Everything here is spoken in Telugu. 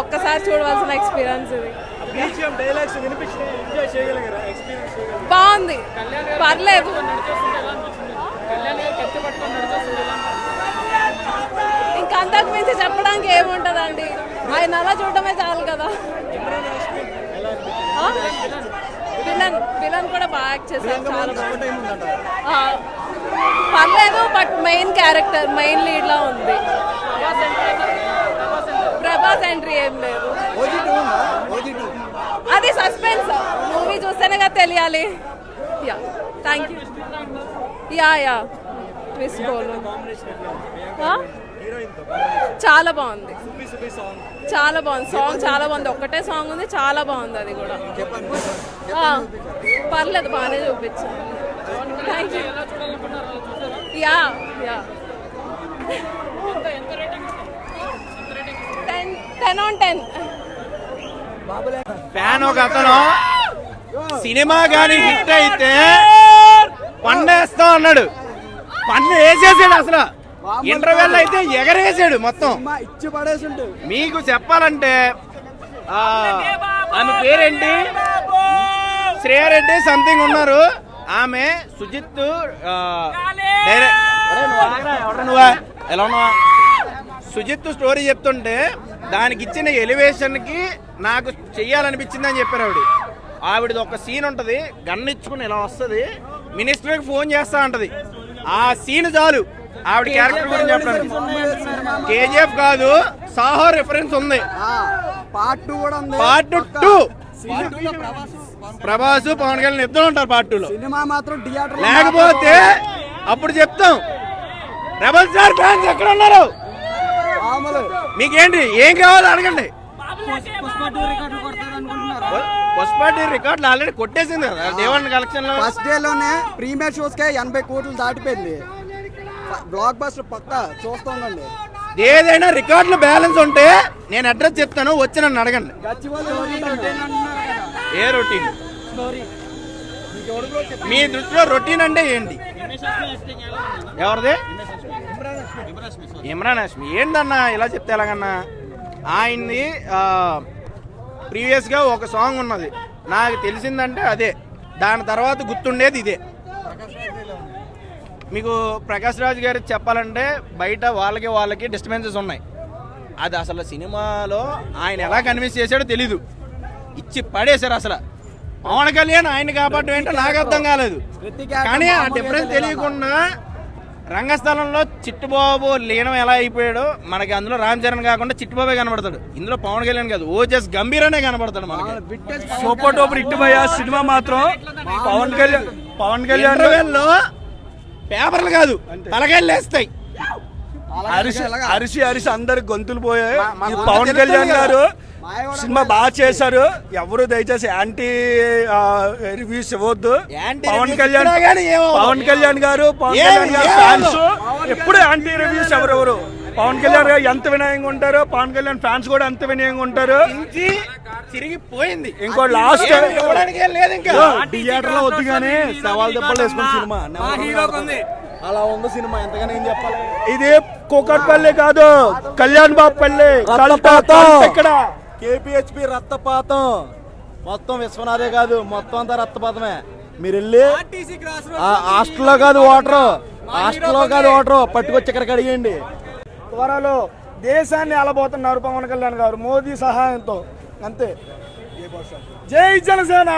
ఒక్కసారి చూడవలసిన ఎక్స్పీరియన్స్ ఇది. బాగుంది, పర్లేదు. ఇంకా అంతకు మించి చెప్పడానికి ఏముంటదండి, ఆయన అలా చూడటమే చాలు కదా. విలన్ కూడా బాగా యాక్ట్ చేశారు, చాలా పర్లేదు. But main character, main lead లా ఉంది. ప్రభాస్ ఎంట్రీ ఏం లేదు, అది సస్పెన్స్. మూవీ చూస్తేనే కదా తెలియాలి. Yeah, thank you. Yeah twist బోల్ చాలా బాగుంది, చాలా బాగుంది. సాంగ్ చాలా బాగుంది, ఒక్కటే సాంగ్ ఉంది, చాలా బాగుంది. అది కూడా పర్లేదు, బాగానే చూపించాను. Thank you. Yeah 10 on 10. Fan ఒక అతను సినిమా గానీ హిట్ అయితే పన్నేస్తా అన్నాడు, పన్ను వేసేసాడు. అసలు ఇంటర్వెల్ అయితే ఎగరేసాడు మొత్తం. మీకు చెప్పాలంటే ఆమె పేరేంటి, శ్రేయారెడ్డి సంథింగ్ ఉన్నారు. ఆమె సుజిత్ ఎలా ఉన్నావా సుజిత్ స్టోరీ చెప్తుంటే దానికి ఇచ్చిన ఎలివేషన్ కి నాకు చెయ్యాలనిపించింది అని చెప్పారు. ఆవిడది ఒక సీన్ ఉంటది, గన్ ఇచ్చుకుని ఇలా వస్తుంది, మినిస్టర్కి ఫోన్ చేస్తా ఉంటది. ఆ సీన్ చాలు ఆవిడ క్యారెక్టర్ గురించి చెప్పడానికి. కేజీఎఫ్ కాదు, సాహో రిఫరెన్స్ ఉంది. పార్ట్ 2 ప్రభాస్ పవన్ కళ్యాణ్ ఇద్దరు ఉంటారు పార్ట్ 2లో. లేకపోతే అప్పుడు చెప్తాం రెబల్ స్టార్ ఫ్యాన్స్ ఎక్కడ ఉన్నారు, మీకేంటి ఏం కావాలో అడగండి. పుష్ప 2 రికార్డులు ఆల్రెడీ కొట్టేసింది కదా దేవన్ కలెక్షన్ లో. ఫస్ట్ డే లోనే ప్రీమియర్ షోస్ కే 80 కోట్లు దాటిపోయింది. బ్లాక్ బస్టర్ పక్క చూస్తూ ఉండండి. ఏదైనా రికార్డులు బ్యాలెన్స్ ఉంటే నేను అడ్రస్ చెప్తాను, వచ్చి నన్ను అడగండి. ఏ రొటీన్ మీ దృష్టిలో రొటీన్ అంటే ఏంటి? ఎవరిది? ఇమ్రాన్ హాష్మి. ఏంటన్నా ఇలా చెప్తే ఎలాగన్నా? ఆయన్ని ప్రీవియస్గా ఒక సాంగ్ ఉన్నది, నాకు తెలిసిందంటే అదే. దాని తర్వాత గుర్తుండేది ఇదే. మీకు ప్రకాష్ రాజ్ గారికి చెప్పాలంటే బయట వాళ్ళకి డిస్టర్బెన్సెస్ ఉన్నాయి. అది అసలు సినిమాలో ఆయన ఎలా కన్విన్స్ చేశాడో తెలీదు, ఇచ్చి పడేశారు. అసలు పవన్ కళ్యాణ్ ఆయన కాపాడటం ఏంటో నాకు అర్థం కాలేదు. కానీ ఆ డిఫరెన్స్ తెలియకుండా రంగస్థలంలో చిట్టుబాబు లీనం ఎలా అయిపోయాడో మనకి అందులో రామ్ చరణ్ కాకుండా చిట్టుబాబే కనబడతాడు. ఇందులో పవన్ కళ్యాణ్ కాదు, ఓజస్ గంభీరనే కనబడతాడు మనకి. సూపర్ టూపర్ హిట్ భయ్యా సినిమా మాత్రం. పవన్ కళ్యాణ్ పేపర్లు కాదు తలకాయలు లేస్తాయి. అరిసి అందరు గొంతులు పోయాయి. పవన్ కళ్యాణ్ గారు సినిమా బాగా చేశారు. ఎవరు దయచేసి యాంటీ రివ్యూస్ ఇవ్వద్దు. పవన్ కళ్యాణ్ గారు ఫ్యాన్స్ ఎప్పుడు యాంటీ రివ్యూస్ ఎవరెవరు. పవన్ కళ్యాణ్ గారు ఎంత వినయంగా ఉంటారో పవన్ కళ్యాణ్ ఫ్యాన్స్ కూడా అంత వినయంగా ఉంటారు. తిరిగిపోయింది. ఇంకో లాస్ట్ థియేటర్ లో వద్దు కానీ సవాల్ దెబ్బలు వేసుకున్న సినిమా అలా ఉంది సినిమా. ఎంతగానో ఏం చెప్పాలి. ఇది కూకట్పల్లి కాదు, కళ్యాణ్ బాబు పల్లి. ఇక్కడ కేపీహెచ్పి రక్తపాతం మొత్తం విశ్వనాథే కాదు, మొత్తం అంతా రక్తపాతమే. మీరు వెళ్ళి హాస్టల్లో కాదు వాటర్ పట్టుకొచ్చి ఇక్కడికి అడిగండి. త్వరలో దేశాన్ని అలబోతున్నారు పవన్ కళ్యాణ్ గారు మోదీ సహాయంతో. అంతే. జై జనసేన.